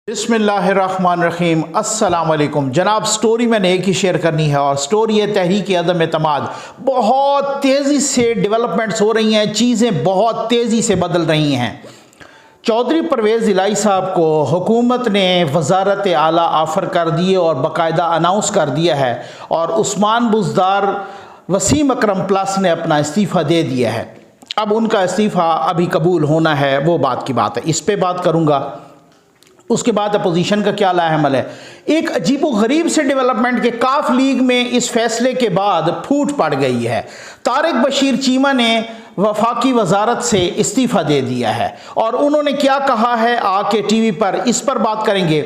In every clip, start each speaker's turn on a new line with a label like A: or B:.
A: बिस्मिल्लाहिर्रहमानिर्रहीम। अस्सलाम वालेकुम जनाब। स्टोरी मैंने एक ही शेयर करनी है और स्टोरी है तहरीक अदम एतमाद। बहुत तेज़ी से डेवलपमेंट्स हो रही हैं, चीज़ें बहुत तेज़ी से बदल रही हैं। चौधरी परवेज़ इलाही साहब को हुकूमत ने वज़ारत आला ऑफ़र कर दी है और बाकायदा अनाउंस कर दिया है और उस्मान बुज़दार वसीम अकरम प्लस ने अपना इस्तीफ़ा दे दिया है। अब उनका इस्तीफ़ा अभी कबूल होना है, वो बात की बात है, इस पे बात करूँगा। उसके बाद अपोजिशन का क्या लाएहमल है। एक अजीबो गरीब से डेवलपमेंट के काफ लीग में इस फैसले के बाद फूट पड़ गई है। तारिक बशीर चीमा ने वफाकी वजारत से इस्तीफ़ा दे दिया है और उन्होंने क्या कहा है आके टीवी पर, इस पर बात करेंगे।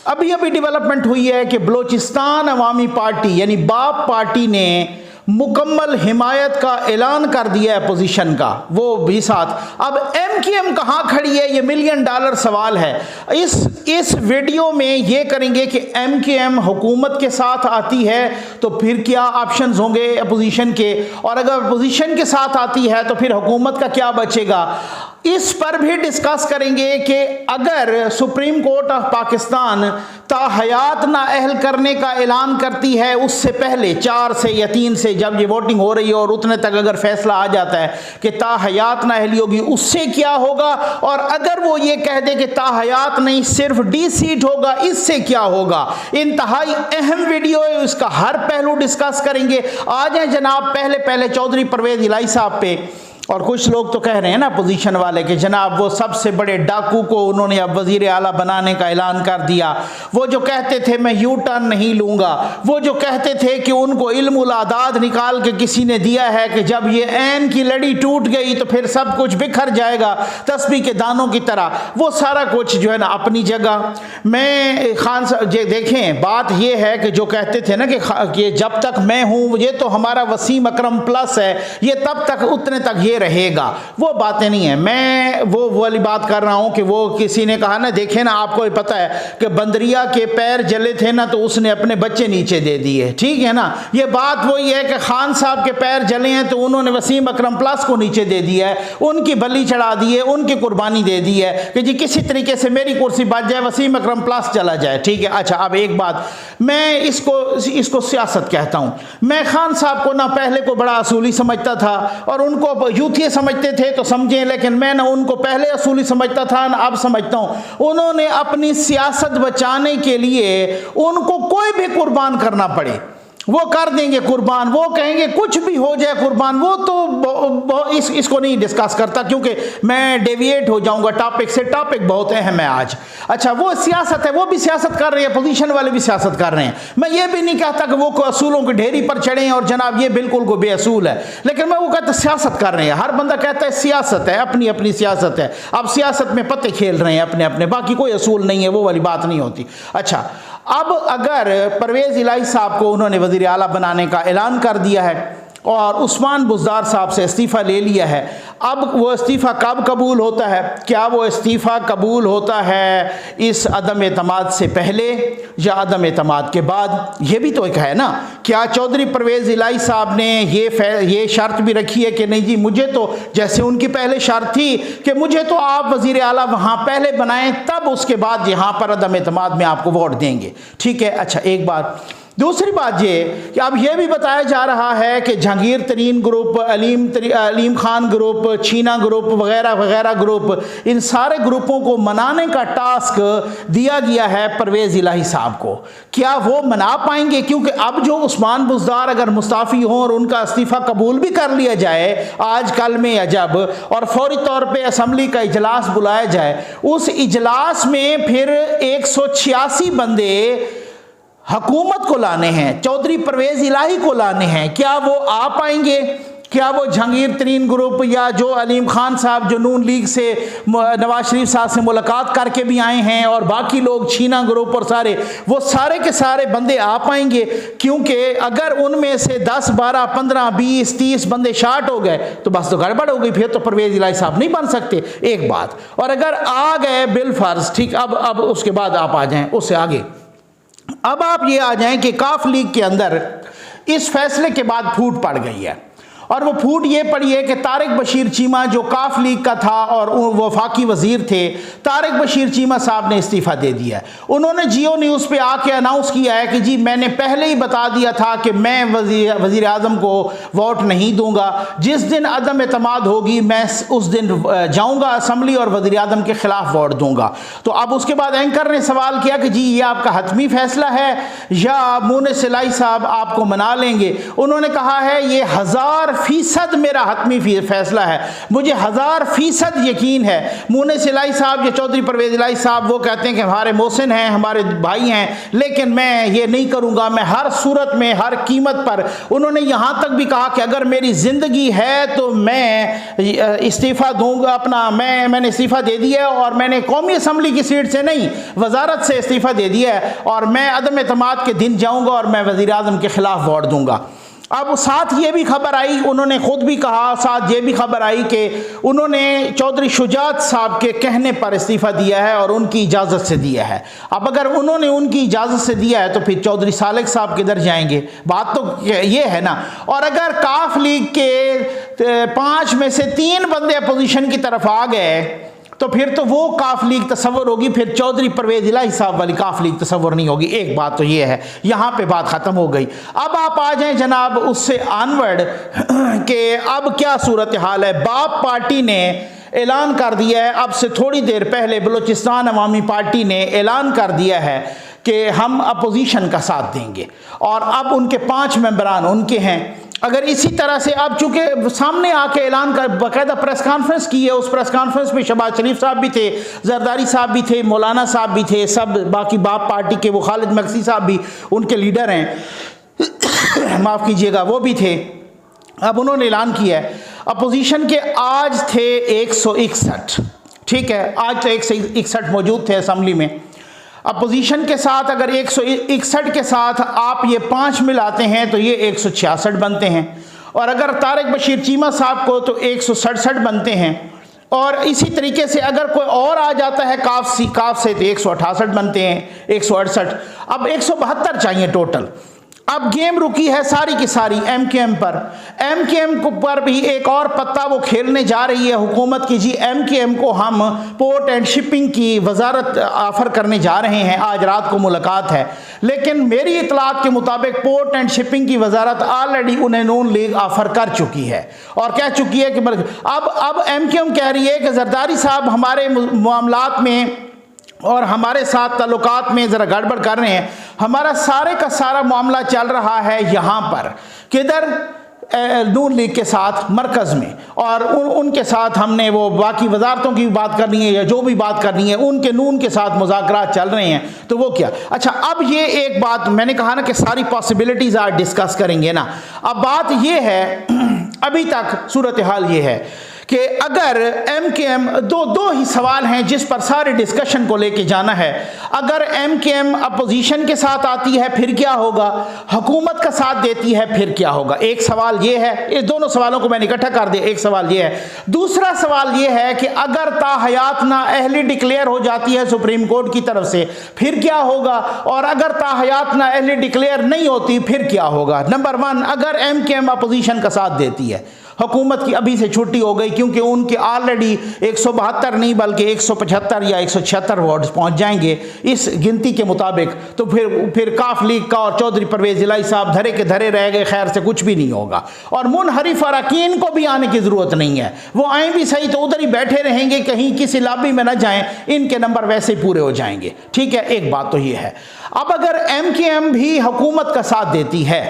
A: अभी अभी डेवलपमेंट हुई है कि बलोचिस्तान अवामी पार्टी यानी बाप पार्टी ने मुकम्मल हिमायत का ऐलान कर दिया है अपोजिशन का, वो भी साथ। अब MQM कहाँ खड़ी है, ये $1 मिलियन सवाल है। इस वीडियो में ये करेंगे कि MQM हुकूमत के साथ आती है तो फिर क्या ऑप्शंस होंगे अपोजिशन के, और अगर अपोजिशन के साथ आती है तो फिर हुकूमत का क्या बचेगा। इस पर भी डिस्कस करेंगे कि अगर सुप्रीम कोर्ट ऑफ पाकिस्तान ताहयात नाअहल करने का ऐलान करती है, उससे पहले 4 से या 3 से जब ये वोटिंग हो रही है और उतने तक अगर फैसला आ जाता है कि ताहयात नाअहली होगी, उससे क्या होगा। और अगर वो ये कह दे कि ताहयात नहीं सिर्फ डी सीट होगा, इससे क्या होगा। इंतहाई अहम वीडियो है, इसका हर पहलू डिस्कस करेंगे। आ जाए जनाब पहले चौधरी परवेज़ इलाही साहब पे। और कुछ लोग तो कह रहे हैं ना पोजीशन वाले कि जनाब वो सबसे बड़े डाकू को उन्होंने अब वजीर आला बनाने का ऐलान कर दिया। वो जो कहते थे मैं यू टर्न नहीं लूँगा, वो जो कहते थे कि उनको इल्मुल आदाद निकाल के किसी ने दिया है कि जब ये ऐन की लड़ी टूट गई तो फिर सब कुछ बिखर जाएगा तस्बीह के दानों की तरह, वो सारा कुछ जो है ना अपनी जगह। मैं खान साहब देखें, बात ये है कि जो कहते थे ना कि जब तक मैं हूँ, ये तो हमारा वसीम अकरम प्लस है, ये तब तक उतने तक ये रहेगा, वो बातें नहीं है। मैं वो वाली बात कर रहा हूं कि वो किसी ने कहा ना, देखे ना, आपको पता है कि बंदरिया के पैर जले थे ना तो उसने अपने बच्चे नीचे दे दिए, ठीक है ना। ये बात वही है कि खान साहब के पैर जले हैं तो उन्होंने वसीम अकरम प्लस को नीचे दे दिया है, उनकी बलि चढ़ा दी है, उनकी कुर्बानी दे दी है कि जी किसी तरीके से मेरी कुर्सी बच जाए, वसीम अकरम प्लस चला जाए, ठीक है। अच्छा, अब एक बात, मैं इसको सियासत कहता हूं। मैं खान साहब को ना पहले को बड़ा असूली समझता था और उनको यूथी समझते थे तो समझें, लेकिन मैं ना उनको पहले असूली समझता था ना अब समझता हूं। उन्होंने अपनी सियासत बचाने के लिए उनको कोई भी कुर्बान करना पड़े वो कर देंगे कुर्बान, वो कहेंगे कुछ भी हो जाए कुर्बान। वो तो इसको नहीं डिस्कस करता क्योंकि मैं डेविएट हो जाऊंगा टॉपिक से। टॉपिक बहुत अहम है आज। अच्छा, वो सियासत है, वो भी सियासत कर रहे हैं, पोजीशन वाले भी सियासत कर रहे हैं। मैं ये भी नहीं कहता कि वो असूलों की ढेरी पर चढ़े और जनाब ये बिल्कुल को बेअसूल है, लेकिन मैं वो कहता सियासत कर रहे हैं। हर बंदा कहता है सियासत है, अपनी अपनी सियासत है। अब सियासत में पत्ते खेल रहे हैं अपने अपने, बाकी कोई असूल नहीं है, वो वाली बात नहीं होती। अच्छा, अब अगर परवेज़ इलाही साहब को उन्होंने वज़ीर आला बनाने का ऐलान कर दिया है और उस्मान बुज़दार साहब से इस्तीफ़ा ले लिया है, अब वो इस्तीफ़ा कब कबूल होता है? क्या वो इस्तीफ़ा कबूल होता है इस अदम एतमाद से पहले या अदम एतमाद के बाद? ये भी तो एक है ना। क्या चौधरी परवेज़ इलाही साहब ने ये शर्त भी रखी है कि नहीं जी मुझे तो, जैसे उनकी पहले शर्त थी कि मुझे तो आप वज़ीर आला वहाँ पहले बनाएं, तब उसके बाद यहाँ पर अदम एतमाद में आपको वोट देंगे, ठीक है। अच्छा, एक बात। दूसरी बात ये कि अब यह भी बताया जा रहा है कि जहांगीर तरीन ग्रुप, अलीम खान ग्रुप, छीना ग्रुप वगैरह वगैरह ग्रुप, इन सारे ग्रुपों को मनाने का टास्क दिया गया है परवेज़ इलाही साहब को। क्या वो मना पाएंगे? क्योंकि अब जो उस्मान बुज़दार अगर मुस्ताफ़ी हों और उनका इस्तीफ़ा कबूल भी कर लिया जाए आज कल में या जब, और फौरी तौर पर असम्बली का इजलास बुलाया जाए, उस इजलास में फिर 186 बंदे हुकूमत को लाने हैं, चौधरी परवेज़ इलाही को लाने हैं। क्या वो आ पाएंगे? क्या वो जहांगीर तरीन ग्रुप या जो अलीम खान साहब जो नून लीग से नवाज शरीफ साहब से मुलाकात करके भी आए हैं और बाकी लोग छीना ग्रुप और सारे, वो सारे के सारे बंदे आ पाएंगे? क्योंकि अगर उनमें से 10, 12, 15, 20, 30 बंदे शार्ट हो गए तो बस तो गड़बड़ हो गई, फिर तो परवेज़ इलाही साहब नहीं बन सकते, एक बात। और अगर आ गए बिलफर्ज, ठीक, अब उसके बाद आप आ जाएं उससे आगे। अब आप ये आ जाएं कि काफ लीग के अंदर इस फैसले के बाद फूट पड़ गई है और वो फूट ये पड़ी है कि तारिक बशीर चीमा जो काफ लीग का था और वफाकी वजीर थे, तारिक बशीर चीमा साहब ने इस्तीफ़ा दे दिया है। उन्होंने जियो न्यूज़ पे आके अनाउंस किया है कि जी मैंने पहले ही बता दिया था कि मैं वज़ीर आज़म को वोट नहीं दूंगा, जिस दिन अदम एतमाद होगी मैं उस दिन जाऊंगा असम्बली और वज़ीर आज़म के खिलाफ वोट दूंगा। तो अब उसके बाद एंकर ने सवाल किया कि जी ये आपका हतमी फैसला है या मुनीस इलाही साहब आपको मना लेंगे। उन्होंने कहा है ये 1000% मेरा हतमी फैसला है, मुझे 1000% यकीन है। मुनीस इलाही साहब या चौधरी परवेज़ इलाही साहब वो कहते हैं कि हमारे मोहसिन हैं, हमारे भाई हैं, लेकिन मैं ये नहीं करूँगा, मैं हर सूरत में हर कीमत पर। उन्होंने यहाँ तक भी कहा कि अगर मेरी ज़िंदगी है तो मैं इस्तीफ़ा दूँगा अपना, मैंने इस्तीफ़ा दे दिया है और मैंने कौमी असम्बली की सीट से नहीं वजारत से इस्तीफ़ा दे दिया है और मैं अदम एतमाद के दिन जाऊँगा और मैं वज़ीर आज़म के ख़िलाफ़ वोट दूँगा। अब साथ ये भी खबर आई, उन्होंने ख़ुद भी कहा, साथ ये भी खबर आई कि उन्होंने चौधरी शुजात साहब के कहने पर इस्तीफ़ा दिया है और उनकी इजाज़त से दिया है। अब अगर उन्होंने उनकी इजाज़त से दिया है तो फिर चौधरी सालेक साहब किधर जाएंगे? बात तो ये है ना। और अगर काफ लीग के 5 में से 3 बंदे अपोजिशन की तरफ आ गए तो फिर तो वो काफ लीग तस्वर होगी, फिर चौधरी परवेज़ इलाही साहब वाली काफ लीग तस्वर नहीं होगी। एक बात तो ये है, यहाँ पे बात ख़त्म हो गई। अब आप आ जाएं जनाब उससे आनवर्ड कि अब क्या सूरत हाल है। बाप पार्टी ने ऐलान कर दिया है, अब से थोड़ी देर पहले बलूचिस्तान अवामी पार्टी ने ऐलान कर दिया है कि हम अपोजिशन का साथ देंगे और अब उनके 5 मेंबरान उनके हैं। अगर इसी तरह से अब चूंकि सामने आके ऐलान कर बाकायदा प्रेस कॉन्फ्रेंस की है, उस प्रेस कॉन्फ्रेंस में शहबाज शरीफ साहब भी थे, जरदारी साहब भी थे, मौलाना साहब भी थे, सब बाकी बाप पार्टी के वो खालिद मकसी साहब भी उनके लीडर हैं माफ़ कीजिएगा, वो भी थे। अब उन्होंने ऐलान किया है अपोजिशन के आज थे 161, ठीक है, आज तो 161 मौजूद थे असम्बली में। अपोजिशन के साथ अगर 161 के साथ आप ये 5 मिलाते हैं तो ये 166 बनते हैं और अगर तारिक बशीर चीमा साहब को तो 167 बनते हैं और इसी तरीके से अगर कोई और आ जाता है काफ से तो 168 बनते हैं, 168, अब 172 चाहिए टोटल। अब गेम रुकी है सारी की सारी एमकेएम पर। एमकेएम पर भी एक और पत्ता वो खेलने जा रही है हुकूमत की, जी एमकेएम को हम पोर्ट एंड शिपिंग की वजारत ऑफ़र करने जा रहे हैं। आज रात को मुलाकात है, लेकिन मेरी इतलात के मुताबिक पोर्ट एंड शिपिंग की वजारत ऑलरेडी उन्हें नून लीग ऑफ़र कर चुकी है और कह चुकी है कि अब एमकेएम कह रही है कि जरदारी साहब हमारे मामलात में और हमारे साथ ताल्लुकात में ज़रा गड़बड़ कर रहे हैं। हमारा सारे का सारा मामला चल रहा है यहाँ पर, किधर, नून लीग के साथ मरकज़ में, और उनके साथ हमने वो बाकी वजारतों की बात करनी है या जो भी बात करनी है उनके नून के साथ मुज़ाकरात चल रहे हैं। तो वो क्या, अच्छा अब ये एक बात मैंने कहा ना कि सारी पॉसिबिलिटीज़ आज डिस्कस करेंगे ना। अब बात ये है, अभी तक सूरत हाल ये है कि अगर एमकेएम दो ही सवाल हैं जिस पर सारे डिस्कशन को लेके जाना है। अगर एमकेएम अपोजिशन के साथ आती है फिर क्या होगा, हुकूमत का साथ देती है फिर क्या होगा। एक सवाल ये है, इस दोनों सवालों को मैंने इकट्ठा कर दिया। एक सवाल ये है, दूसरा सवाल ये है कि अगर ताहयात नाअहली डिक्लेयर हो जाती है सुप्रीम कोर्ट की तरफ से फिर क्या होगा, और अगर ताहयात नाअहली डिक्लेयर नहीं होती फिर क्या होगा। नंबर 1, अगर एमकेएम अपोजिशन का साथ देती है, हुकूमत की अभी से छुट्टी हो गई क्योंकि उनके ऑलरेडी 172 नहीं बल्कि 175 या 176 वोट्स पहुंच जाएंगे इस गिनती के मुताबिक। तो फिर काफ लीग का और चौधरी परवेज़ इलाही साहब धरे के धरे रह गए, खैर से कुछ भी नहीं होगा। और मुनहरिफ अरकान को भी आने की ज़रूरत नहीं है, वो आए भी सही तो उधर ही बैठे रहेंगे, कहीं किसी लॉबी में ना जाएं, इनके नंबर वैसे ही पूरे हो जाएंगे। ठीक है, एक बात तो ये है। अब अगर एमकेएम भी हुकूमत का साथ देती है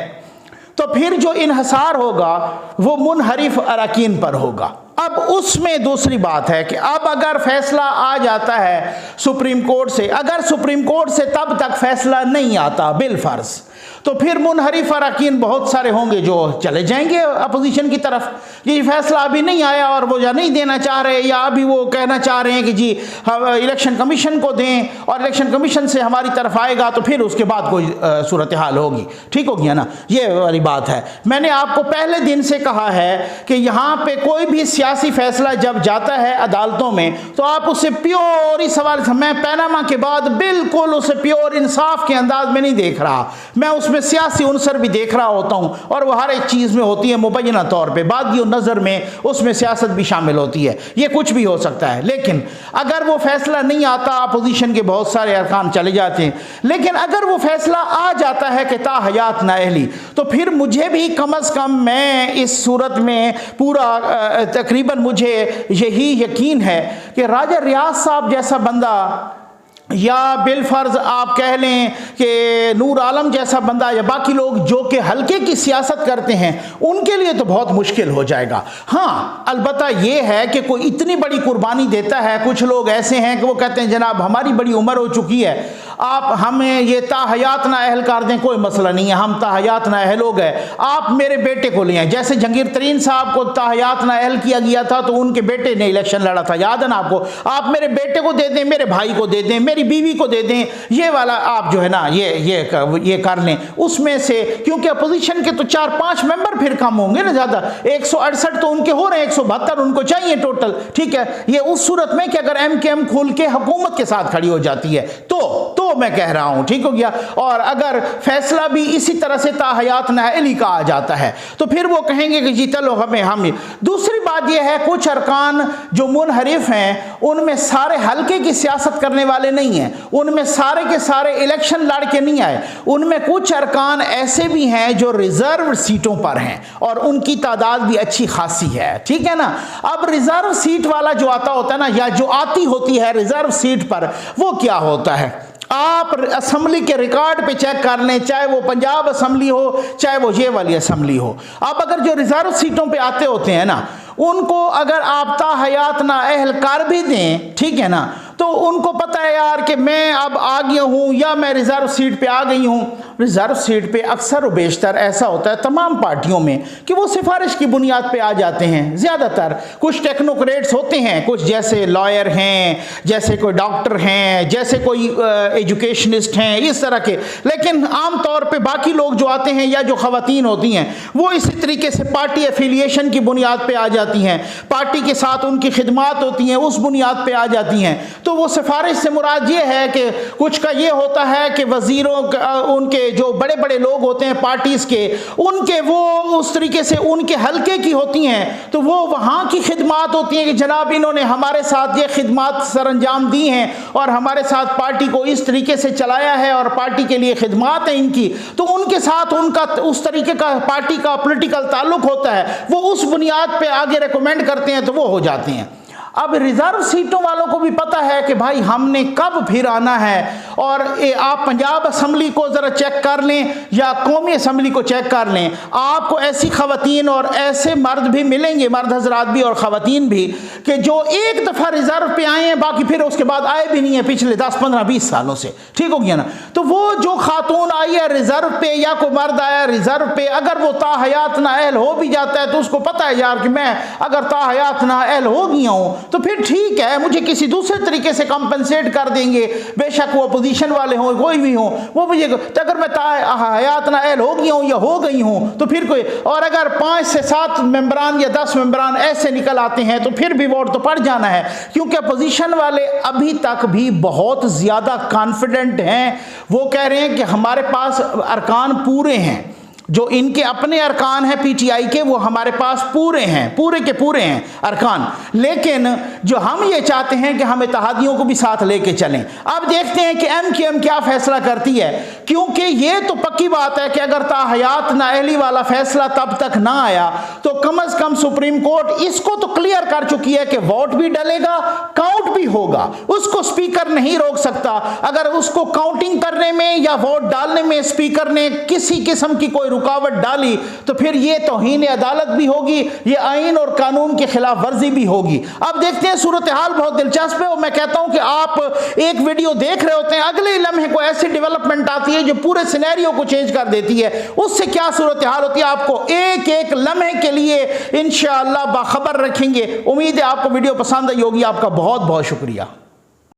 A: तो फिर जो इन्हसार होगा वो मुनहरिफ अरकान पर होगा। अब उसमें दूसरी बात है कि अब अगर फैसला आ जाता है सुप्रीम कोर्ट से, अगर सुप्रीम कोर्ट से तब तक फैसला नहीं आता बिलफर्ज, तो फिर मुनहरिफ अरकान बहुत सारे होंगे जो चले जाएंगे अपोजिशन की तरफ। ये फैसला अभी नहीं आया और वो या नहीं देना चाह रहे या अभी वो कहना चाह रहे हैं कि जी हम इलेक्शन कमीशन को दें और इलेक्शन कमीशन से हमारी तरफ आएगा तो फिर उसके बाद कोई सूरत हाल होगी। ठीक हो गया ना, ये वाली बात है। मैंने आपको पहले दिन से कहा है कि यहाँ पे कोई भी सियासी फैसला जब जाता है अदालतों में तो आप उससे प्योर ही सवाल, मैं पैनामा के बाद बिल्कुल उसे प्योर इंसाफ के अंदाज में नहीं देख रहा, मैं उसमें सियासी उनसर भी देख रहा होता हूँ, और वो हर एक चीज़ में होती है मुबैना तौर पे, बागी नज़र में उसमें सियासत भी शामिल होती है, ये कुछ भी हो सकता है। लेकिन अगर वो फैसला नहीं आता, अपोजिशन के बहुत सारे अरकान चले जाते हैं, लेकिन अगर वो फैसला आ जाता है कि ता हयात नाअहली, तो फिर मुझे भी कम अज़ कम, मैं इस सूरत में पूरा तकरीबन मुझे यही यकीन है कि राजा रियाज साहब जैसा बंदा, या बिलफर्ज आप कह लें कि नूर आलम जैसा बंदा, या बाकी लोग जो कि हल्के की सियासत करते हैं, उनके लिए तो बहुत मुश्किल हो जाएगा। हाँ, अलबत्ता ये है कि कोई इतनी बड़ी कुर्बानी देता है, कुछ लोग ऐसे हैं कि वो कहते हैं जनाब हमारी बड़ी उम्र हो चुकी है, आप हमें ये ताहयात नाअहल कर दें, कोई मसला नहीं है, हम ताहयात नाअहल हो गए, आप मेरे बेटे को ले आए। जैसे जहांगीर तरीन साहब को ताहयात नाअहल किया गया था तो उनके बेटे ने इलेक्शन लड़ा था, याद है ना आपको, आप मेरे बेटे को दे दें, मेरे भाई को दे दें, मेरी बीवी को दे दें, ये वाला आप जो है ना ये कर लें उसमें से, क्योंकि अपोजिशन के तो 4-5 मेंबर फिर कम होंगे ना, ज़्यादा 168 तो उनके हो रहे हैं, 172 उनको चाहिए टोटल, ठीक है। ये उस सूरत में कि अगर MKM खुल के हुकूमत के साथ खड़ी हो जाती है तो मैं कह रहा हूं, ठीक हो गया। और अगर फैसला भी इसी तरह से ताहयात नाअहली का आ जाता है तो फिर वो कहेंगे कि जी चलो हम दूसरी बात यह है, कुछ अरकान जो मुनहरिफ हैं उनमें सारे हल्के की सियासत करने वाले नहीं हैं, उनमें सारे के सारे इलेक्शन लड़ के नहीं आए, उनमें कुछ अरकान ऐसे भी हैं जो रिजर्व सीटों पर हैं और उनकी तादाद भी अच्छी खासी है, ठीक है ना। अब रिजर्व सीट वाला जो आता होता है ना, या जो आती होती है रिजर्व सीट पर, वो क्या होता है, आप असम्बली के रिकॉर्ड पे चेक कर लें, चाहे वो पंजाब असम्बली हो, चाहे वो ये वाली असम्बली हो, आप अगर जो रिजर्व सीटों पे आते होते हैं ना, उनको अगर आप ताहयात नाअहल कर भी दें, ठीक है ना, तो उनको पता है यार कि मैं अब आ गया हूँ या मैं रिजर्व सीट पे आ गई हूँ। रिजर्व सीट पे अक्सर व बेशतर ऐसा होता है तमाम पार्टियों में कि वो सिफारिश की बुनियाद पे आ जाते हैं ज़्यादातर। कुछ टेक्नोक्रेट्स होते हैं, कुछ जैसे लॉयर हैं, जैसे कोई डॉक्टर हैं, जैसे कोई एजुकेशनिस्ट हैं, इस तरह के। लेकिन आम तौर पे बाकी लोग जो आते हैं या जो ख़वातीन होती हैं वो इसी तरीके से पार्टी एफिलिएशन की बुनियाद पे आ जाती हैं, पार्टी के साथ उनकी खिदमात होती हैं, उस बुनियाद पे आ जाती हैं। तो वो सिफारिश से मुराद ये है कि कुछ का ये होता है कि वजीरों उनके जो बड़े बड़े लोग होते हैं पार्टीज़ के, उनके वो उस तरीके से उनके हल्के की होती हैं, तो वो वहाँ की खिदमात होती हैं कि जनाब इन्होंने हमारे साथ ये खिदमात सर अंजाम दी हैं और हमारे साथ पार्टी को इस तरीके से चलाया है और पार्टी के लिए खिदमात है इनकी, तो उनके साथ उनका उस तरीके का पार्टी का पॉलिटिकल ताल्लुक होता है, वो उस बुनियाद पे आगे रेकमेंड करते हैं तो वो हो जाते हैं। अब रिजर्व सीटों वालों को भी पता है कि भाई हमने कब फिर आना है, और आप पंजाब असम्बली को ज़रा चेक कर लें या कौमी असम्बली को चेक कर लें, आपको ऐसी ख़वातीन और ऐसे मर्द भी मिलेंगे, मर्द हजरात भी और ख़वातीन भी, कि जो एक दफ़ा रिजर्व पे आए हैं बाकी फिर उसके बाद आए भी नहीं है पिछले 10, 15, 20 सालों से, ठीक हो गया ना। तो वो जो खातून आई है रिजर्व पे या कोई मर्द आया रिजर्व पे, अगर वो ताहयात नाअहल हो भी जाता है तो उसको पता है यार कि मैं अगर ताहयात नाअहल हो गया हूँ तो फिर ठीक है, मुझे किसी दूसरे तरीके से कंपनसेट कर देंगे, बेशक वो अपोजिशन वाले हों कोई भी हों, वो मुझे तो अगर मैं हयात नाअहल हो गया हूँ या हो गई हूँ तो फिर कोई, और अगर 5 से 7 मेंबरान या 10 मेंबरान ऐसे निकल आते हैं तो फिर भी वोट तो पड़ जाना है, क्योंकि अपोजिशन वाले अभी तक भी बहुत ज़्यादा कॉन्फिडेंट हैं। वो कह रहे हैं कि हमारे पास अरकान पूरे हैं, जो इनके अपने अरकान हैं PTI के, वो हमारे पास पूरे हैं, पूरे के पूरे हैं अरकान, लेकिन जो हम ये चाहते हैं कि हम इत्तेहादियों को भी साथ लेके चलें। अब देखते हैं कि MKM क्या फैसला करती है, क्योंकि ये तो पक्की बात है कि अगर ताहयात नाअहली वाला फैसला तब तक ना आया तो कम अज़ कम सुप्रीम कोर्ट इसको तो क्लियर कर चुकी है कि वोट भी डलेगा, काउंट भी होगा, उसको स्पीकर नहीं रोक सकता। अगर उसको काउंटिंग करने में या वोट डालने में स्पीकर ने किसी किस्म की कोई रुकावट डाली तो फिर ये तौहीन अदालत भी होगी, ये आइन और कानून के खिलाफ वर्जी भी होगी। अब देखते हैं, सूरत हाल बहुत दिलचस्प है और मैं कहता हूं कि आप एक वीडियो देख रहे होते हैं, अगले लम्हे को ऐसी डेवलपमेंट आती है जो पूरे सिनेरियो को चेंज कर देती है, उससे क्या सूरत हाल होती है आपको एक एक लम्हे के लिए इंशाअल्लाह बाखबर रखेंगे। उम्मीद है आपको वीडियो पसंद आई होगी। आपका बहुत बहुत शुक्रिया।